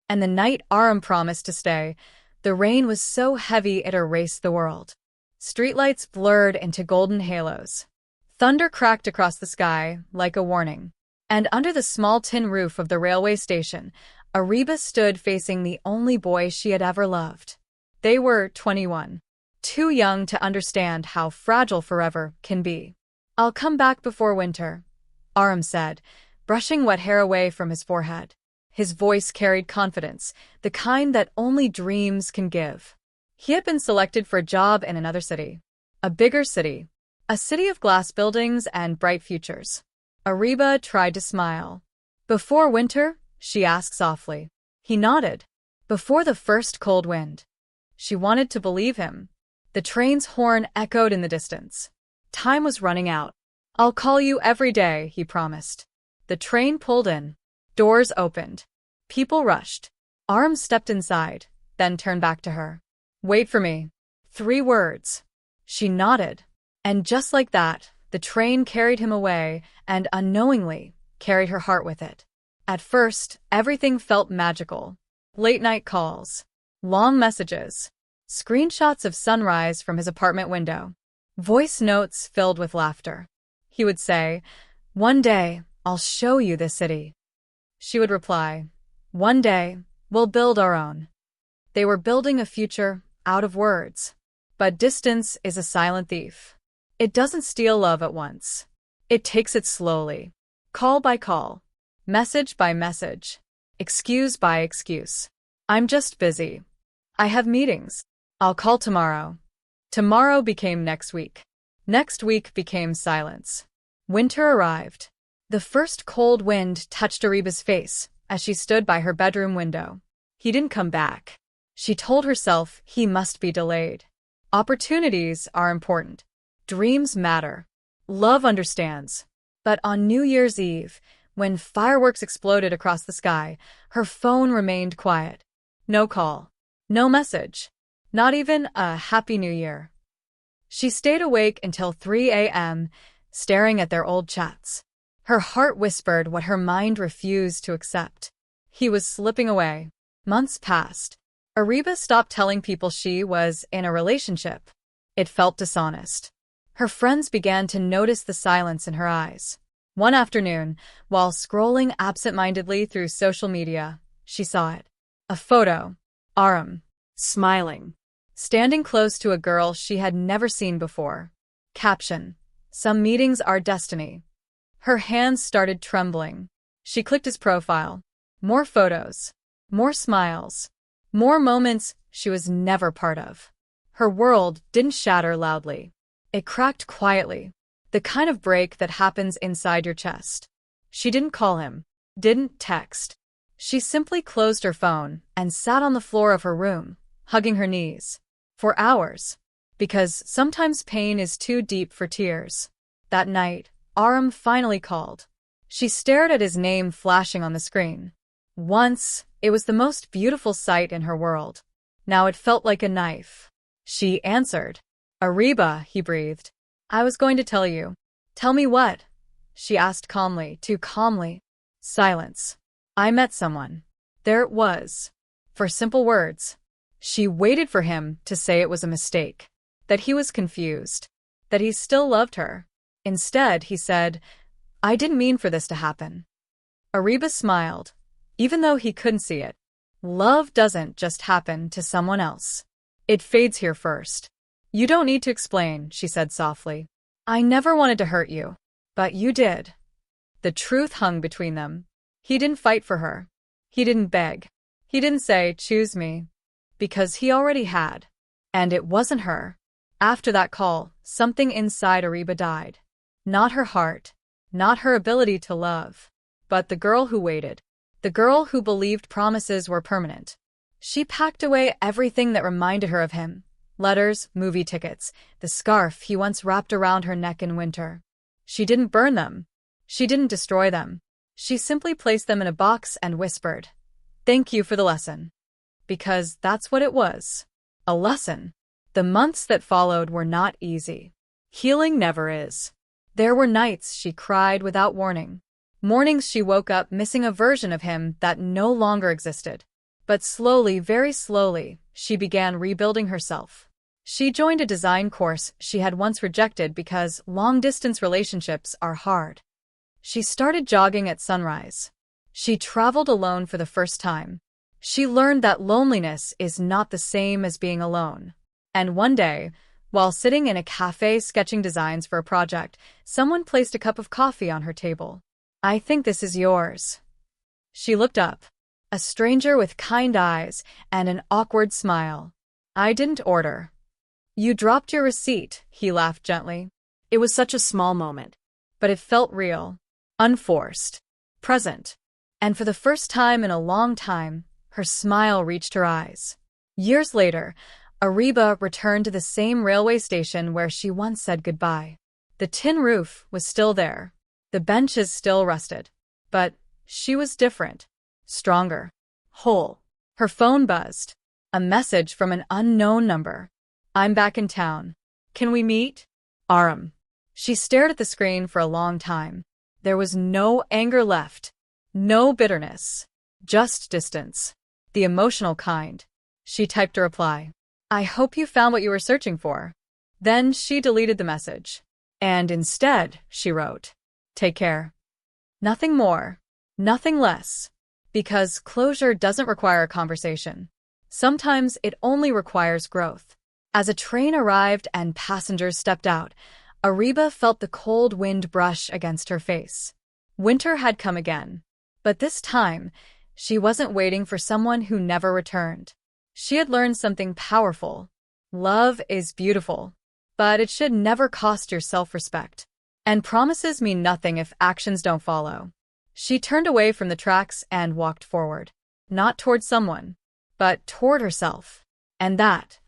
And the night Aram promised to stay, the rain was so heavy it erased the world. Streetlights blurred into golden halos. Thunder cracked across the sky like a warning. And under the small tin roof of the railway station, Ariba stood facing the only boy she had ever loved. They were 21. Too young to understand how fragile forever can be. "I'll come back before winter," Aram said, brushing wet hair away from his forehead. His voice carried confidence, the kind that only dreams can give. He had been selected for a job in another city. A bigger city. A city of glass buildings and bright futures. Ariba tried to smile. "Before winter?" she asked softly. He nodded. "Before the first cold wind." She wanted to believe him. The train's horn echoed in the distance. Time was running out. "I'll call you every day," he promised. The train pulled in. Doors opened. People rushed. Aram stepped inside, then turned back to her. "Wait for me." 3 words. She nodded. And just like that, the train carried him away and, unknowingly, carried her heart with it. At first, everything felt magical. Late-night calls. Long messages. Screenshots of sunrise from his apartment window. Voice notes filled with laughter. He would say, "One day, I'll show you this city." She would reply, "One day, we'll build our own." They were building a future out of words. But distance is a silent thief. It doesn't steal love at once. It takes it slowly. Call by call. Message by message. Excuse by excuse. "I'm just busy. I have meetings. I'll call tomorrow." Tomorrow became next week. Next week became silence. Winter arrived. The first cold wind touched Ariba's face as she stood by her bedroom window. He didn't come back. She told herself he must be delayed. Opportunities are important. Dreams matter. Love understands. But on New Year's Eve, when fireworks exploded across the sky, her phone remained quiet. No call. No message. Not even a Happy New Year. She stayed awake until 3 a.m., staring at their old chats. Her heart whispered what her mind refused to accept. He was slipping away. Months passed. Ariba stopped telling people she was in a relationship. It felt dishonest. Her friends began to notice the silence in her eyes. One afternoon, while scrolling absent-mindedly through social media, she saw it. A photo. Aram. Smiling. Standing close to a girl she had never seen before. Caption. "Some meetings are destiny." Her hands started trembling. She clicked his profile. More photos. More smiles. More moments she was never part of. Her world didn't shatter loudly. It cracked quietly. The kind of break that happens inside your chest. She didn't call him. Didn't text. She simply closed her phone and sat on the floor of her room, hugging her knees. For hours. Because sometimes pain is too deep for tears. That night, Aram finally called. She stared at his name flashing on the screen. Once, it was the most beautiful sight in her world. Now it felt like a knife. She answered. "Ariba," he breathed. "I was going to tell you." "Tell me what?" she asked calmly, too calmly. Silence. "I met someone." There it was. For simple words. She waited for him to say it was a mistake. That he was confused. That he still loved her. Instead, he said, "I didn't mean for this to happen." Ariba smiled, even though he couldn't see it. Love doesn't just happen to someone else. It fades here first. "You don't need to explain," she said softly. "I never wanted to hurt you. But you did." The truth hung between them. He didn't fight for her. He didn't beg. He didn't say, "Choose me." Because he already had. And it wasn't her. After that call, something inside Ariba died. Not her heart. Not her ability to love. But the girl who waited. The girl who believed promises were permanent. She packed away everything that reminded her of him. Letters, movie tickets, the scarf he once wrapped around her neck in winter. She didn't burn them. She didn't destroy them. She simply placed them in a box and whispered, "Thank you for the lesson." Because that's what it was. A lesson. The months that followed were not easy. Healing never is. There were nights she cried without warning. Mornings she woke up missing a version of him that no longer existed. But slowly, very slowly, she began rebuilding herself. She joined a design course she had once rejected because long-distance relationships are hard. She started jogging at sunrise. She traveled alone for the first time. She learned that loneliness is not the same as being alone. And one day, while sitting in a cafe sketching designs for a project, someone placed a cup of coffee on her table. "I think this is yours." She looked up. A stranger with kind eyes and an awkward smile. "I didn't order." "You dropped your receipt," he laughed gently. It was such a small moment. But it felt real, unforced, present. And for the first time in a long time, her smile reached her eyes. Years later, Ariba returned to the same railway station where she once said goodbye. The tin roof was still there. The benches still rusted. But she was different. Stronger. Whole. Her phone buzzed. A message from an unknown number. "I'm back in town. Can we meet?" Aram. She stared at the screen for a long time. There was no anger left. No bitterness. Just distance. The emotional kind. She typed a reply. "I hope you found what you were searching for." Then she deleted the message. And instead, she wrote, "Take care." Nothing more. Nothing less. Because closure doesn't require a conversation. Sometimes it only requires growth. As a train arrived and passengers stepped out, Ariba felt the cold wind brush against her face. Winter had come again. But this time, she wasn't waiting for someone who never returned. She had learned something powerful. Love is beautiful, but it should never cost your self-respect. And promises mean nothing if actions don't follow. She turned away from the tracks and walked forward. Not toward someone, but toward herself. And that